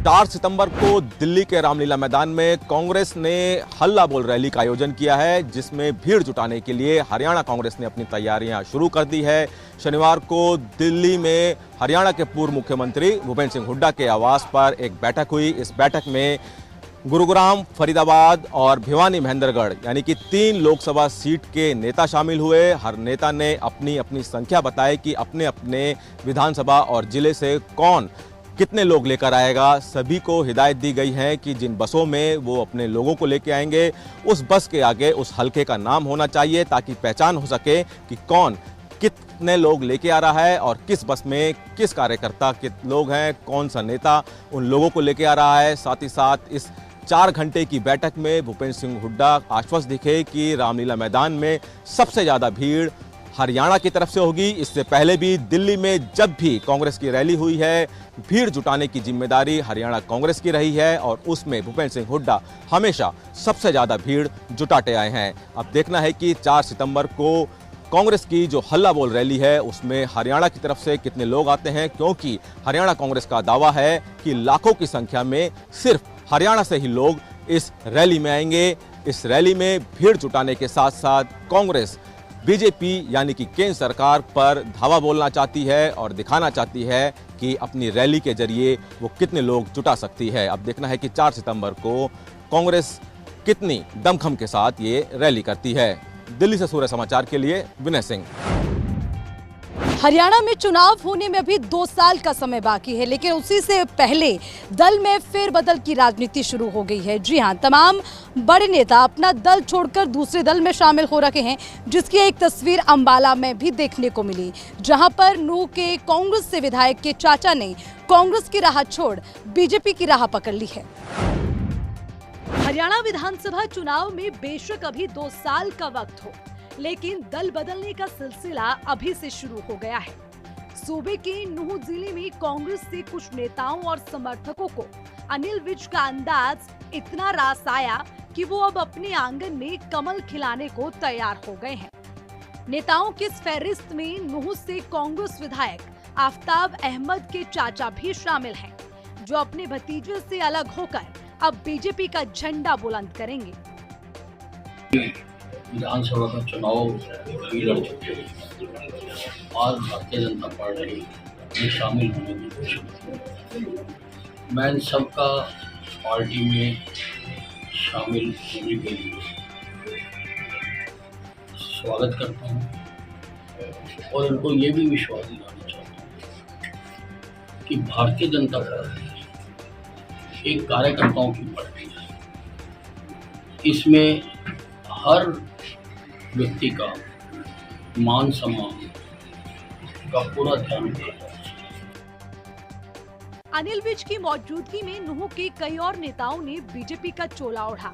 4 सितंबर को दिल्ली के रामलीला मैदान में कांग्रेस ने हल्ला बोल रैली का आयोजन किया है, जिसमें भीड़ जुटाने के लिए हरियाणा कांग्रेस ने अपनी तैयारियां शुरू कर दी है। शनिवार को दिल्ली में हरियाणा के पूर्व मुख्यमंत्री भूपेंद्र सिंह हुड्डा के आवास पर एक बैठक हुई। इस बैठक में गुरुग्राम, फरीदाबाद और भिवानी महेंद्रगढ़ यानी कि 3 लोकसभा सीट के नेता शामिल हुए। हर नेता ने अपनी अपनी संख्या बताई कि अपने अपने विधानसभा और जिले से कौन कितने लोग लेकर आएगा। सभी को हिदायत दी गई है कि जिन बसों में वो अपने लोगों को लेकर आएंगे, उस बस के आगे उस हलके का नाम होना चाहिए, ताकि पहचान हो सके कि कौन कितने लोग लेके आ रहा है और किस बस में किस कार्यकर्ता कितने लोग हैं, कौन सा नेता उन लोगों को लेके आ रहा है। साथ ही साथ इस 4 घंटे की बैठक में भूपेंद्र सिंह हुड्डा आश्वस्त दिखे कि रामलीला मैदान में सबसे ज़्यादा भीड़ हरियाणा की तरफ से होगी। इससे पहले भी दिल्ली में जब भी कांग्रेस की रैली हुई है, भीड़ जुटाने की जिम्मेदारी हरियाणा कांग्रेस की रही है और उसमें भूपेंद्र सिंह हुड्डा हमेशा सबसे ज़्यादा भीड़ जुटाते आए हैं। अब देखना है कि 4 सितंबर को कांग्रेस की जो हल्ला बोल रैली है उसमें हरियाणा की तरफ से कितने लोग आते हैं, क्योंकि हरियाणा कांग्रेस का दावा है कि लाखों की संख्या में सिर्फ हरियाणा से ही लोग इस रैली में आएंगे। इस रैली में भीड़ जुटाने के साथ साथ कांग्रेस बीजेपी यानी कि केंद्र सरकार पर धावा बोलना चाहती है और दिखाना चाहती है कि अपनी रैली के जरिए वो कितने लोग जुटा सकती है। अब देखना है कि 4 सितंबर को कांग्रेस कितनी दमखम के साथ ये रैली करती है। दिल्ली से सूर्य समाचार के लिए विनय सिंह। हरियाणा में चुनाव होने में अभी 2 साल का समय बाकी है, लेकिन उसी से पहले दल में फेरबदल की राजनीति शुरू हो गई है। जी हां, तमाम बड़े नेता अपना दल छोड़कर दूसरे दल में शामिल हो रखे हैं, जिसकी एक तस्वीर अंबाला में भी देखने को मिली, जहां पर नूह के कांग्रेस से विधायक के चाचा ने कांग्रेस की राह छोड़ बीजेपी की राह पकड़ ली है। हरियाणा विधानसभा चुनाव में बेशक अभी 2 साल का वक्त हो, लेकिन दल बदलने का सिलसिला अभी से शुरू हो गया है। सूबे के नूह जिले में कांग्रेस से कुछ नेताओं और समर्थकों को अनिल विज का अंदाज इतना रास आया कि वो अब अपने आंगन में कमल खिलाने को तैयार हो गए हैं। नेताओं की इस फहरिस्त में नूह से कांग्रेस विधायक आफ्ताब अहमद के चाचा भी शामिल हैं, जो अपने भतीजे से अलग होकर अब बीजेपी का झंडा बुलंद करेंगे। विधानसभा का चुनाव भी लड़ चुके हैं। आज भारतीय जनता पार्टी में शामिल होने की कोशिश। मैं इन सबका पार्टी में शामिल होने के लिए स्वागत करता हूं और उनको ये भी विश्वास दिलाना चाहता हूं कि भारतीय जनता पार्टी एक कार्यकर्ताओं की पार्टी है। इसमें हर व्यक्ति का मान सम्मान का पूरा ध्यान दिया जाए। अनिल विज की मौजूदगी में नूह के कई और नेताओं ने बीजेपी का चोला ओढ़ा,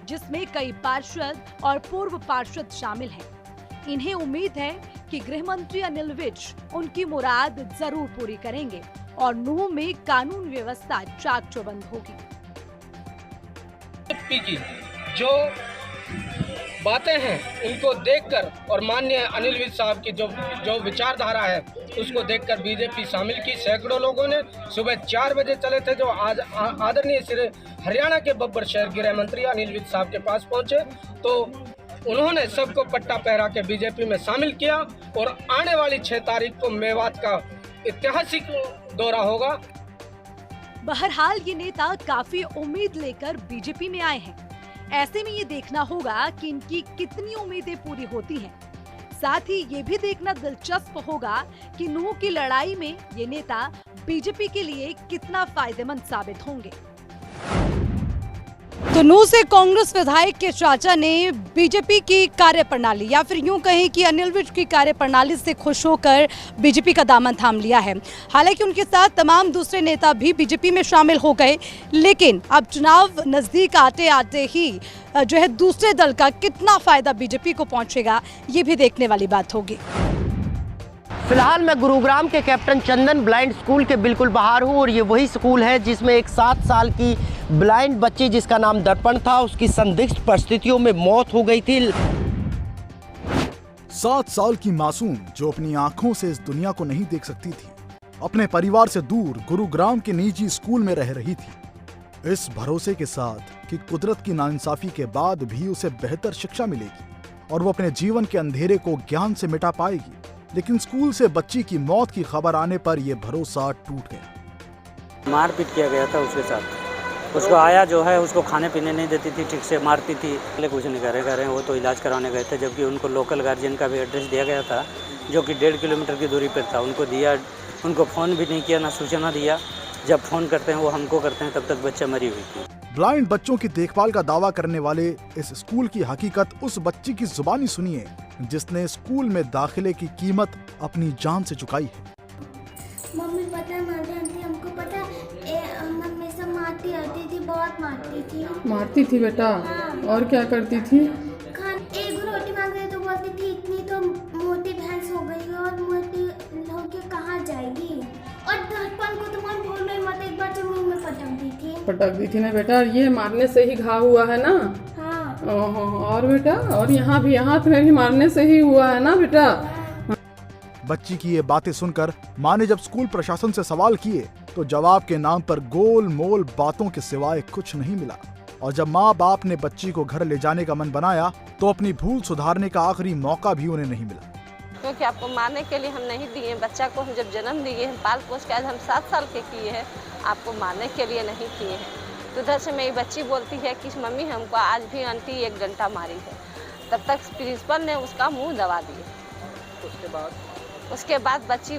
जिसमें कई पार्षद और पूर्व पार्षद शामिल हैं। इन्हें उम्मीद है कि गृह मंत्री अनिल विज उनकी मुराद जरूर पूरी करेंगे और नूह में कानून व्यवस्था चाक चौबंद होगी। जो बातें हैं उनको देखकर और माननीय अनिल विज साहब की जो विचारधारा है उसको देखकर बीजेपी शामिल की। सैकड़ों लोगों ने सुबह 4 बजे चले थे, जो आज आदरणीय श्री हरियाणा के बब्बर शहर गृह मंत्री अनिल विज साहब के पास पहुंचे, तो उन्होंने सबको पट्टा पहरा के बीजेपी में शामिल किया और आने वाली 6 तारीख को मेवात का ऐतिहासिक दौरा होगा। बहरहाल ये नेता काफी उम्मीद लेकर बीजेपी में आए हैं। ऐसे में ये देखना होगा कि इनकी कितनी उम्मीदें पूरी होती हैं। साथ ही ये भी देखना दिलचस्प होगा कि नूह की लड़ाई में ये नेता बीजेपी के लिए कितना फायदेमंद साबित होंगे। तो नूह से कांग्रेस विधायक के चाचा ने बीजेपी की कार्यप्रणाली या फिर यूं कहें कि अनिल विज की कार्यप्रणाली से खुश होकर बीजेपी का दामन थाम लिया है। हालांकि उनके साथ तमाम दूसरे नेता भी बीजेपी में शामिल हो गए, लेकिन अब चुनाव नजदीक आते आते ही जो है दूसरे दल का कितना फायदा बीजेपी को पहुंचेगा, ये भी देखने वाली बात होगी। फिलहाल मैं गुरुग्राम के कैप्टन चंदन ब्लाइंड स्कूल के बिल्कुल बाहर हूँ और ये वही स्कूल है जिसमें एक 7 साल की ब्लाइंड बच्ची जिसका नाम दर्पण था, उसकी संदिग्ध परिस्थितियों में मौत हो गई थी। 7 साल की मासूम जो अपनी आंखों से इस दुनिया को नहीं देख सकती थी, अपने परिवार से दूर गुरुग्राम के निजी स्कूल में रह रही थी, इस भरोसे के साथ कि कुदरत की नाइंसाफी के बाद भी उसे बेहतर शिक्षा मिलेगी और वो अपने जीवन के अंधेरे को ज्ञान से मिटा पाएगी। लेकिन स्कूल से बच्ची की मौत की खबर आने पर यह भरोसा टूट गया। मारपीट किया गया था उसके साथ। उसको आया जो है उसको खाने पीने नहीं देती थी, ठीक से मारती थी। पहले कुछ नहीं कर रहे वो तो इलाज कराने गए थे, जबकि उनको लोकल गार्जियन का भी एड्रेस दिया गया था जो कि 1.5 किलोमीटर की दूरी पर था। उनको दिया, उनको फ़ोन भी नहीं किया, ना सूचना दिया। जब फ़ोन करते हैं वो हमको करते हैं, तब तक बच्चा मरी हुई थी। ब्लाइंड बच्चों की देखभाल का दावा करने वाले इस स्कूल की हकीकत उस बच्ची की जुबानी सुनिए जिसने स्कूल में दाखिले की कीमत अपनी जान से चुकाई है। मम्मी पता है मारती आंटी, हमको पता है मम्मी सब मारती आती थी, बहुत मारती थी। मारती थी बेटा? हाँ। और क्या करती थी? एक रोटी मांग रही तो बोलती थी इतनी तो मोटी भैंस हो गई और मोटी होके कहाँ जाएगी। और दर्पण को तुम्हारे बोल रही मत, एक बार तो मुंह में पटक दी थी ना बेटा। ये मारने से ही घाव हुआ है ना? हाँ। और बेटा, और यहाँ भी भी मारने से ही हुआ है ना बेटा? बच्ची की ये बातें सुनकर माँ ने जब स्कूल प्रशासन से सवाल किए तो जवाब के नाम पर गोल मोल बातों के सिवाय कुछ नहीं मिला। और जब माँ बाप ने बच्ची को घर ले जाने का मन बनाया तो अपनी भूल सुधारने का आखिरी मौका भी उन्हें नहीं मिला। क्योंकि आपको मारने के लिए हम नहीं दिए, बच्चा को हम जब जन्म दिए हैं, पाल पोस के आज हम 7 साल के किए हैं, आपको मारने के लिए नहीं किए हैं। तो उधर से मेरी बच्ची बोलती है कि मम्मी हमको आज भी आंटी 1 घंटा मारी है। तब तक प्रिंसिपल ने उसका मुंह दबा दिया। उसके बाद बच्ची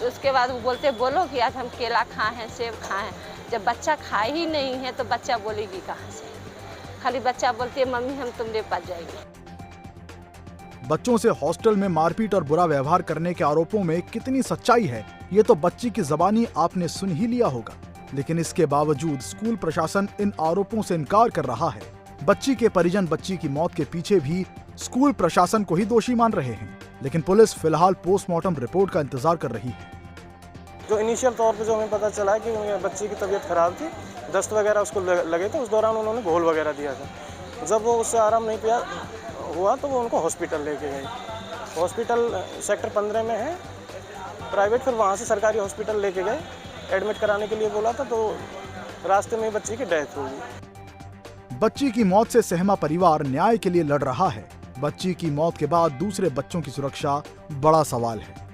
उसके बाद वो बोलते बोलो कि आज हम केला खाए हैं, सेब खाए हैं। जब बच्चा खाए ही नहीं है तो बच्चा बोलेगी कहाँ से? खाली बच्चा बोलती है मम्मी हम तुम्हारे पास जाएंगे। बच्चों से हॉस्टल में मारपीट और बुरा व्यवहार करने के आरोपों में कितनी सच्चाई है ये तो बच्ची की ज़बानी आपने सुन ही लिया होगा। लेकिन इसके बावजूद स्कूल प्रशासन इन आरोपों से इनकार कर रहा है। बच्ची के परिजन बच्ची की मौत के पीछे भी स्कूल प्रशासन को ही दोषी मान रहे हैं। लेकिन पुलिस फिलहाल पोस्टमार्टम रिपोर्ट का इंतजार कर रही है। जो इनिशियल तौर पे जो हमें पता चला कि बच्ची की तबीयत खराब थी, दस्त वगैरह उसको लगे थे, उस दौरान उन्होंने घोल वगैरह दिया था। जब वो उससे आराम नहीं पिया हुआ तो वो उनको हॉस्पिटल लेके गए। हॉस्पिटल सेक्टर 15 में है प्राइवेट, फिर वहाँ से सरकारी हॉस्पिटल लेके गए, एडमिट कराने के लिए बोला था, तो रास्ते में बच्ची की डेथ हो गई। बच्ची की मौत से सहमा परिवार न्याय के लिए लड़ रहा है। बच्ची की मौत के बाद दूसरे बच्चों की सुरक्षा बड़ा सवाल है।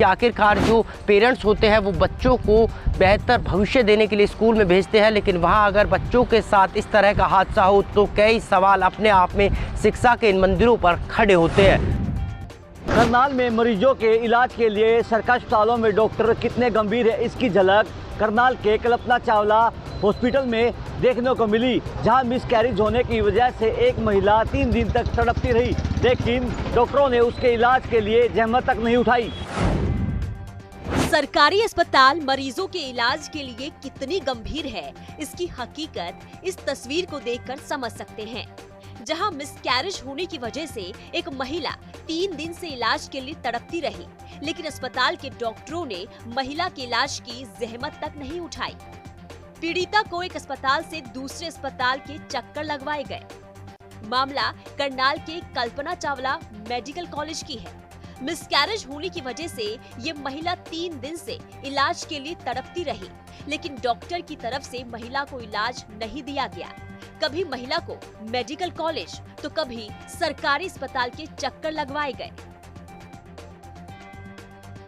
आखिरकार जो पेरेंट्स होते हैं वो बच्चों को बेहतर भविष्य देने के लिए स्कूल में भेजते हैं, लेकिन वहाँ अगर बच्चों के साथ इस तरह का हादसा हो तो कई सवाल अपने आप में शिक्षा के इन मंदिरों पर खड़े होते हैं। करनाल में मरीजों के इलाज के लिए सरकारी अस्पतालों में डॉक्टर कितने गंभीर है, इसकी झलक करनाल के कल्पना चावला हॉस्पिटल में देखने को मिली, जहां मिसकैरेज होने की वजह से एक महिला 3 दिन तक तड़पती रही, लेकिन डॉक्टरों ने उसके इलाज के लिए जहमत तक नहीं उठाई। सरकारी अस्पताल मरीजों के इलाज के लिए कितनी गंभीर है, इसकी हकीकत इस तस्वीर को देखकर समझ सकते हैं, जहां मिसकैरेज होने की वजह से एक महिला 3 दिन से इलाज के लिए तड़पती रही, लेकिन अस्पताल के डॉक्टरों ने महिला के इलाज की जहमत तक नहीं उठाई। पीड़िता को एक अस्पताल से दूसरे अस्पताल के चक्कर लगवाए गए। मामला करनाल के कल्पना चावला मेडिकल कॉलेज की है। मिसकैरेज होने की वजह से ये महिला 3 दिन से इलाज के लिए तड़पती रही, लेकिन डॉक्टर की तरफ से महिला को इलाज नहीं दिया गया। कभी महिला को मेडिकल कॉलेज तो कभी सरकारी अस्पताल के चक्कर लगवाए गए।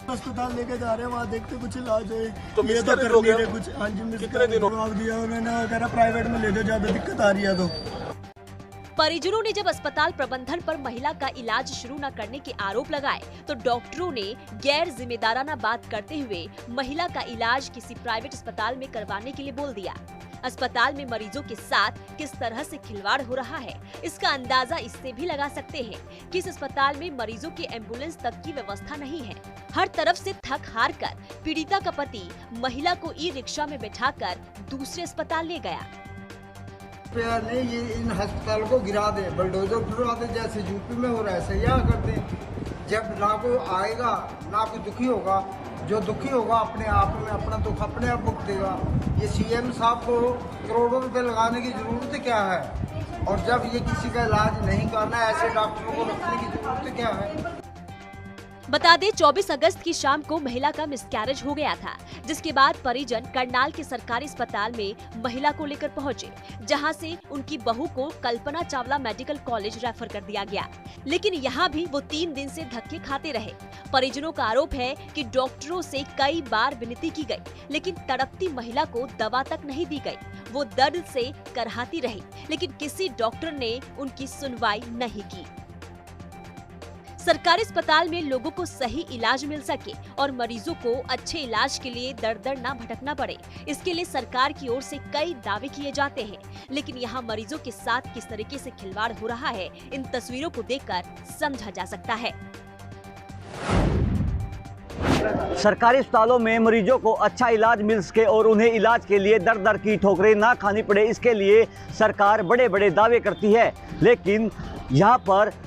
अस्पताल लेके जा रहे हैं, वहाँ देखते कुछ इलाज है तो ये तो कर नहीं रहे कुछ। हाँ जी, कितने दिन दिया उन्होंने, कह रहा प्राइवेट में ले जाओ, ज्यादा दिक्कत आ रही है। तो परिजनों ने जब अस्पताल प्रबंधन पर महिला का इलाज शुरू न करने के आरोप लगाए तो डॉक्टरों ने गैर जिम्मेदाराना बात करते हुए महिला का इलाज किसी प्राइवेट अस्पताल में करवाने के लिए बोल दिया। अस्पताल में मरीजों के साथ किस तरह से खिलवाड़ हो रहा है, इसका अंदाजा इससे भी लगा सकते हैं कि इस अस्पताल में मरीजों की एम्बुलेंस तक की व्यवस्था नहीं है। हर तरफ से थक हार कर पीड़िता का पति महिला को ई-रिक्शा में बैठाकर दूसरे अस्पताल ले गया। ने ये इन अस्पताल को गिरा दे, बलडोजर उठवा दे, जैसे यूपी में हो रहा है सैया कर दे। जब ना कोई आएगा ना कोई दुखी होगा, जो दुखी होगा अपने आप में अपना दुख अपने आप भुगतेगा। ये सीएम साहब को करोड़ों रुपए लगाने की जरूरत क्या है, और जब ये किसी का इलाज नहीं करना है, ऐसे डॉक्टरों को रखने की जरूरत क्या है। बता दें 24 अगस्त की शाम को महिला का मिसकैरेज हो गया था, जिसके बाद परिजन करनाल के सरकारी अस्पताल में महिला को लेकर पहुंचे, जहां से उनकी बहू को Kalpana Chawla medical college refer कर दिया गया। लेकिन यहां भी वो 3 दिन से धक्के खाते रहे। परिजनों का आरोप है कि डॉक्टरों से कई बार विनती की गई, लेकिन तड़पती महिला को दवा तक नहीं दी गई। वो दर्द से करहाती रही, लेकिन किसी डॉक्टर ने उनकी सुनवाई नहीं की। सरकारी अस्पताल में लोगों को सही इलाज मिल सके और मरीजों को अच्छे इलाज के लिए दर दर ना भटकना पड़े, इसके लिए सरकार की ओर से कई दावे किए जाते हैं। लेकिन यहाँ मरीजों के साथ किस तरीके से खिलवाड़ हो रहा है, इन तस्वीरों को देखकर समझा जा सकता है। सरकारी अस्पतालों में मरीजों को अच्छा इलाज मिल सके और उन्हें इलाज के लिए दर दर की ठोकरें ना खानी पड़े, इसके लिए सरकार बड़े बड़े दावे करती है। लेकिन यहाँ पर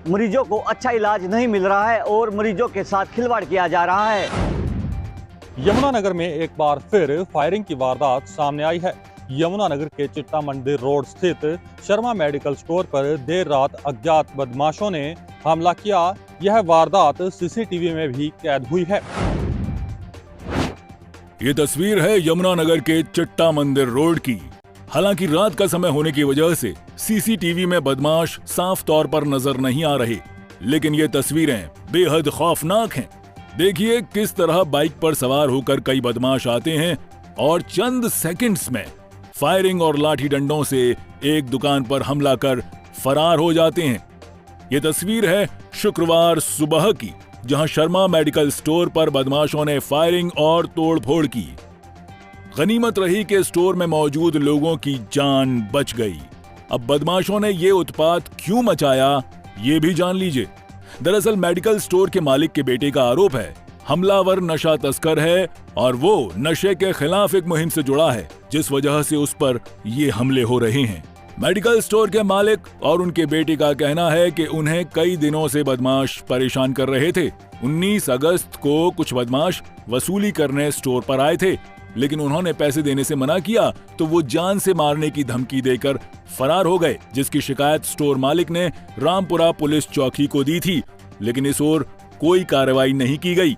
मरीजों को अच्छा इलाज नहीं मिल रहा है और मरीजों के साथ खिलवाड़ किया जा रहा है। यमुनानगर में एक बार फिर फायरिंग की वारदात सामने आई है। यमुनानगर के चिट्टा मंदिर रोड स्थित शर्मा मेडिकल स्टोर पर देर रात अज्ञात बदमाशों ने हमला किया। यह वारदात सीसीटीवी में भी कैद हुई है। ये तस्वीर है यमुनानगर के चिट्टा मंदिर रोड की। हालांकि रात का समय होने की वजह से सीसीटीवी में बदमाश साफ तौर पर नजर नहीं आ रहे, लेकिन ये तस्वीरें बेहद खौफनाक हैं। देखिए किस तरह बाइक पर सवार होकर कई बदमाश आते हैं और चंद सेकंड्स में फायरिंग और लाठी डंडों से एक दुकान पर हमला कर फरार हो जाते हैं। ये तस्वीर है शुक्रवार सुबह की, जहां शर्मा मेडिकल स्टोर पर बदमाशों ने फायरिंग और तोड़फोड़ की। गनीमत रही कि स्टोर में मौजूद लोगों की जान बच गई। अब बदमाशों ने ये उत्पात क्यों मचाया, ये भी जान लीजिए। दरअसल मेडिकल स्टोर के मालिक के बेटे का आरोप है हमलावर नशा तस्कर है और वो नशे के खिलाफ एक मुहिम से जुड़ा है, जिस वजह से उस पर ये हमले हो रहे हैं। मेडिकल स्टोर के मालिक और उनके बेटे का कहना है कि उन्हें कई दिनों से बदमाश परेशान कर रहे थे। 19 अगस्त को कुछ बदमाश वसूली करने स्टोर पर आए थे, लेकिन उन्होंने पैसे देने से मना किया तो वो जान से मारने की धमकी देकर फरार हो गए, जिसकी शिकायत स्टोर मालिक ने रामपुरा पुलिस चौकी को दी थी, लेकिन इस ओर कोई कार्रवाई नहीं की गई।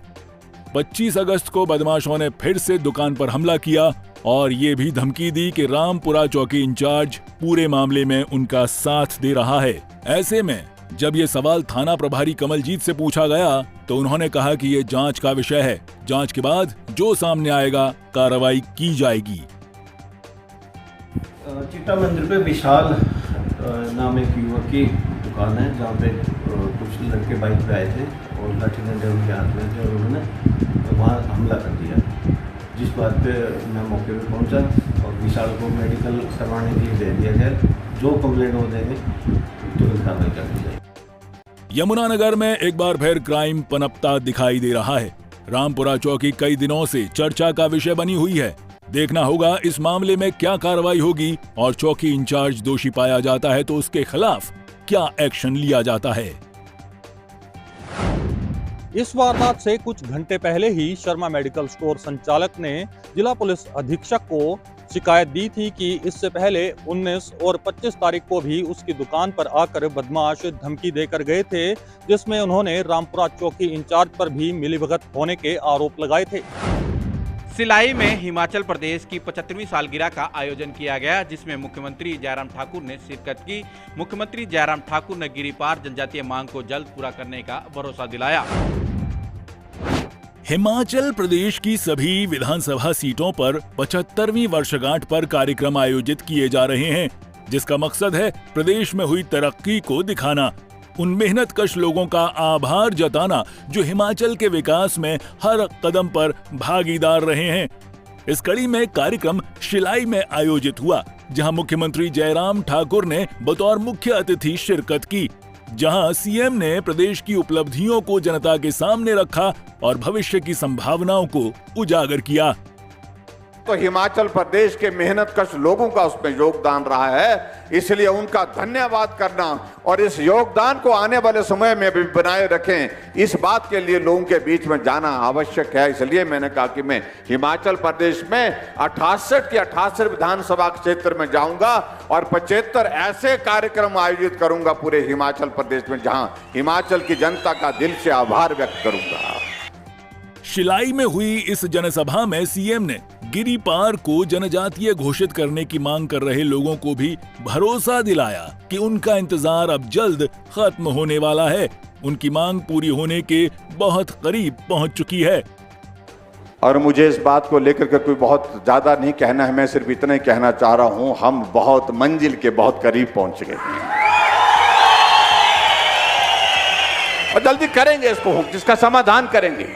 25 अगस्त को बदमाशों ने फिर से दुकान पर हमला किया और ये भी धमकी दी कि रामपुरा चौकी इंचार्ज पूरे मामले में उनका साथ दे रहा है। ऐसे में जब ये सवाल थाना प्रभारी कमलजीत से पूछा गया तो उन्होंने कहा कि ये जांच का विषय है, जांच के बाद जो सामने आएगा कार्रवाई की जाएगी। चिट्टा मंदिर पे विशाल नाम एक युवक की दुकान है, जहाँ पे कुछ लड़के बाइक पे आए थे और लाठी डंडे उनके हाथ में थे और उन्होंने वहाँ हमला कर दिया। जिस बात पे मैं मौके पे पहुँचा और विशाल को मेडिकल करवाने के लिए दे दिया गया। जो कंप्लेंट हो देंगे तुरंत कार्रवाई कर दी जाएगी। यमुनानगर में एक बार फिर क्राइम पनपता दिखाई दे रहा है। रामपुरा चौकी कई दिनों से चर्चा का विषय बनी हुई है। देखना होगा इस मामले में क्या कार्रवाई होगी और चौकी इंचार्ज दोषी पाया जाता है तो उसके खिलाफ क्या एक्शन लिया जाता है। इस वारदात से कुछ घंटे पहले ही शर्मा मेडिकल स्टोर संचालक ने जिला पुलिस अधीक्षक को शिकायत दी थी कि इससे पहले 19 और 25 तारीख को भी उसकी दुकान पर आकर बदमाश धमकी देकर गए थे, जिसमें उन्होंने रामपुरा चौकी इंचार्ज पर भी मिलीभगत होने के आरोप लगाए थे। सिलाई में हिमाचल प्रदेश की 75वीं सालगिरह का आयोजन किया गया, जिसमें मुख्यमंत्री जयराम ठाकुर ने शिरकत की। मुख्यमंत्री जयराम ठाकुर ने गिरिपार जनजातीय मांग को जल्द पूरा करने का भरोसा दिलाया। हिमाचल प्रदेश की सभी विधानसभा सीटों पर 75वीं वर्षगांठ पर कार्यक्रम आयोजित किए जा रहे हैं, जिसका मकसद है प्रदेश में हुई तरक्की को दिखाना, उन मेहनतकश लोगों का आभार जताना जो हिमाचल के विकास में हर कदम पर भागीदार रहे हैं। इस कड़ी में कार्यक्रम शिलाई में आयोजित हुआ, जहां मुख्यमंत्री जयराम ठाकुर ने बतौर मुख्य अतिथि शिरकत की, जहां सीएम ने प्रदेश की उपलब्धियों को जनता के सामने रखा और भविष्य की संभावनाओं को उजागर किया। तो हिमाचल प्रदेश के मेहनतकश लोगों का उसमें योगदान रहा है, इसलिए उनका धन्यवाद करना और इस योगदान को आने वाले समय में भी बनाए रखें, इस बात के लिए लोगों के बीच में जाना आवश्यक है। इसलिए मैंने कहा कि मैं हिमाचल प्रदेश में 68 की 68 विधानसभा क्षेत्र में जाऊंगा और 75 ऐसे कार्यक्रम आयोजित करूंगा पूरे हिमाचल प्रदेश में, जहां हिमाचल की जनता का दिल से आभार व्यक्त करूंगा। शिलाई में हुई इस जनसभा में सीएम ने गिरिपार को जनजातीय घोषित करने की मांग कर रहे लोगों को भी भरोसा दिलाया कि उनका इंतजार अब जल्द खत्म होने वाला है। उनकी मांग पूरी होने के बहुत करीब पहुंच चुकी है। और मुझे इस बात को लेकर के कोई बहुत ज्यादा नहीं कहना है, मैं सिर्फ इतना ही कहना चाह रहा हूं, हम बहुत मंजिल के बहुत करीब पहुंच गए और जल्दी करेंगे इसको, जिसका समाधान करेंगे।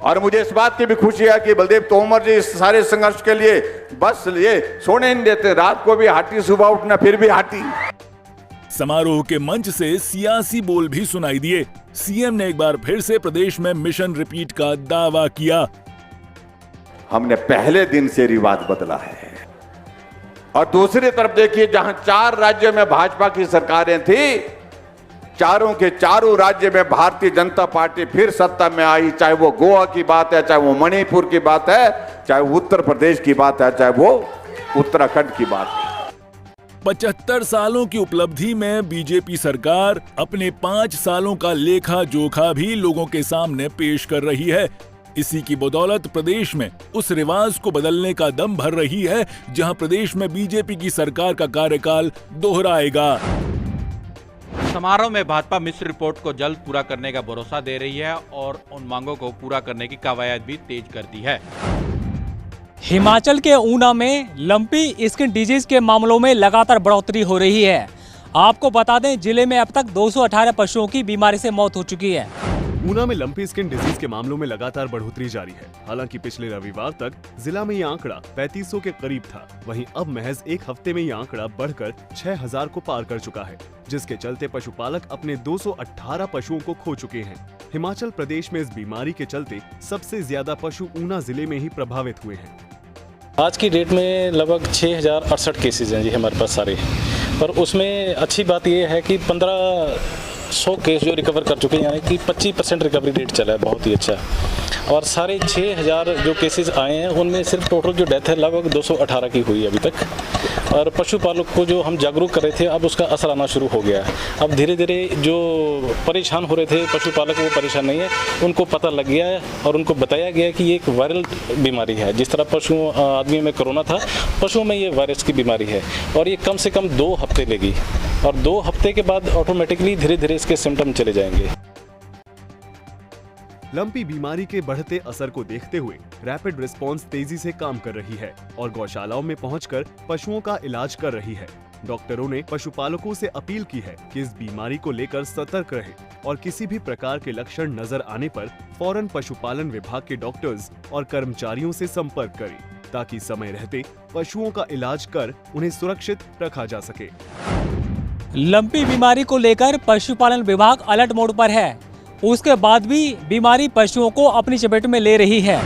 और मुझे इस बात की भी खुशी है कि बलदेव तोमर जी इस सारे संघर्ष के लिए बस ये सोने नहीं देते, रात को भी हाटी, सुबह उठना फिर भी हाटी। समारोह के मंच से सियासी बोल भी सुनाई दिए। सीएम ने एक बार फिर से प्रदेश में मिशन रिपीट का दावा किया। हमने पहले दिन से रिवाज बदला है। और दूसरी तरफ देखिए, जहां 4 राज्यों में भाजपा की सरकारें थी, चारों के चारों राज्य में भारतीय जनता पार्टी फिर सत्ता में आई। चाहे वो गोवा की बात है, चाहे वो मणिपुर की बात है, चाहे वो उत्तर प्रदेश की बात है, चाहे वो उत्तराखंड की बात है। 75 सालों की उपलब्धि में बीजेपी सरकार अपने 5 सालों का लेखा जोखा भी लोगों के सामने पेश कर रही है। इसी की बदौलत प्रदेश में उस रिवाज को बदलने का दम भर रही है, जहां प्रदेश में बीजेपी की सरकार का कार्यकाल दोहराएगा। समारोह में भाजपा मिश्र रिपोर्ट को जल्द पूरा करने का भरोसा दे रही है और उन मांगों को पूरा करने की कवायद भी तेज कर दी है। हिमाचल के ऊना में लंपी स्किन डिजीज के मामलों में लगातार बढ़ोतरी हो रही है। आपको बता दें, जिले में अब तक 218 पशुओं की बीमारी से मौत हो चुकी है। ऊना में लंपी स्किन डिजीज के मामलों में लगातार बढ़ोतरी जारी है। हालांकि पिछले रविवार तक जिला में ये आंकड़ा 3500 के करीब था। वहीं अब महज एक हफ्ते में ये आंकड़ा बढ़कर 6000 को पार कर चुका है, जिसके चलते पशुपालक अपने 218 पशुओं को खो चुके हैं। हिमाचल प्रदेश में इस बीमारी के चलते सबसे ज्यादा पशु ऊना जिले में ही प्रभावित हुए हैं। आज की डेट में लगभग 6068 केसेज हैं जी हमारे पास सारे, पर उसमें अच्छी बात यह है कि 1500 केस जो रिकवर कर चुके हैं, यानी कि 25% रिकवरी रेट चला है, बहुत ही अच्छा। और सारे 6000 जो केसेस आए हैं उनमें सिर्फ टोटल जो डेथ है लगभग 218 की हुई अभी तक। और पशुपालक को जो हम जागरूक कर रहे थे, अब उसका असर आना शुरू हो गया है। अब धीरे धीरे जो परेशान हो रहे थे पशुपालक, वो परेशान नहीं है, उनको पता लग गया है और उनको बताया गया है कि ये एक वायरल बीमारी है। जिस तरह आदमियों में कोरोना था, पशुओं में ये वायरस की बीमारी है और ये कम से कम 2 हफ्ते लेगी और 2 हफ्ते के बाद ऑटोमेटिकली धीरे धीरे इसके सिम्टम चले जाएंगे। लंपी बीमारी के बढ़ते असर को देखते हुए रैपिड रिस्पांस तेजी से काम कर रही है और गौशालाओं में पहुंचकर पशुओं का इलाज कर रही है। डॉक्टरों ने पशुपालकों से अपील की है कि इस बीमारी को लेकर सतर्क रहें और किसी भी प्रकार के लक्षण नजर आने पर फौरन पशुपालन विभाग के डॉक्टर्स और कर्मचारियों से संपर्क करें, ताकि समय रहते पशुओं का इलाज कर उन्हें सुरक्षित रखा जा सके। लंपी बीमारी को लेकर पशुपालन विभाग अलर्ट मोड पर है। उसके बाद भी बीमारी पशुओं को अपनी चपेट में ले रही है।